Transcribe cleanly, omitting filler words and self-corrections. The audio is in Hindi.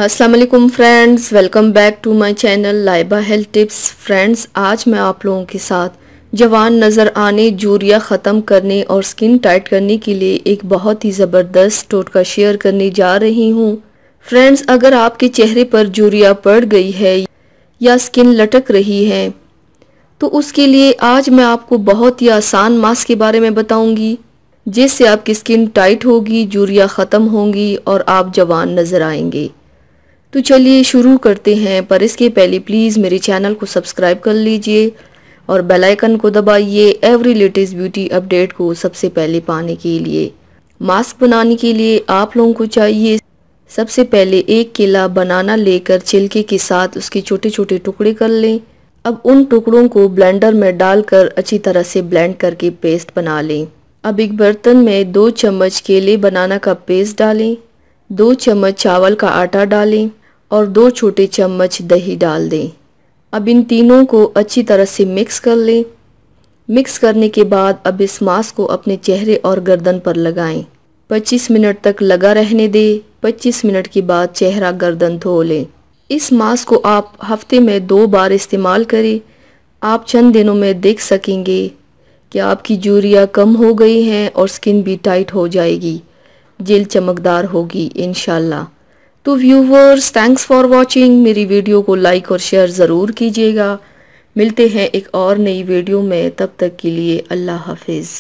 अस्सलाम वालेकुम friends, welcome back to my channel Laiba health tips. Friends, आज मैं आप लोगों के साथ जवान नज़र आने, झुर्रियाँ ख़त्म करने और स्किन टाइट करने के लिए एक बहुत ही ज़बरदस्त टोटका शेयर करने जा रही हूँ। फ्रेंड्स, अगर आपके चेहरे पर झुर्रियाँ पड़ गई है या स्किन लटक रही है तो उसके लिए आज मैं आपको बहुत ही आसान मास्क के बारे में बताऊंगी, जिससे आपकी स्किन टाइट होगी, झुर्रियाँ ख़त्म होंगी और आप जवान नज़र आएंगे। तो चलिए शुरू करते हैं, पर इसके पहले प्लीज़ मेरे चैनल को सब्सक्राइब कर लीजिए और बेल आइकन को दबाइए एवरी लेटेस्ट ब्यूटी अपडेट को सबसे पहले पाने के लिए। मास्क बनाने के लिए आप लोगों को चाहिए सबसे पहले 1 केला बनाना लेकर छिलके के साथ उसके छोटे छोटे टुकड़े कर लें। अब उन टुकड़ों को ब्लेंडर में डालकर अच्छी तरह से ब्लेंड करके पेस्ट बना लें। अब एक बर्तन में 2 चम्मच केले बनाना का पेस्ट डालें, 2 चम्मच चावल का आटा डालें और 2 छोटे चम्मच दही डाल दें। अब इन तीनों को अच्छी तरह से मिक्स कर लें। मिक्स करने के बाद अब इस मास्क को अपने चेहरे और गर्दन पर लगाएं। 25 मिनट तक लगा रहने दें। 25 मिनट के बाद चेहरा गर्दन धो लें। इस मास्क को आप हफ्ते में 2 बार इस्तेमाल करें। आप चंद दिनों में देख सकेंगे कि आपकी झुर्रियाँ कम हो गई हैं और स्किन भी टाइट हो जाएगी, जेल चमकदार होगी इंशाल्लाह। तो व्यूवर्स, थैंक्स फॉर वॉचिंग। मेरी वीडियो को लाइक और शेयर ज़रूर कीजिएगा। मिलते हैं एक और नई वीडियो में, तब तक के लिए अल्लाह हाफिज़।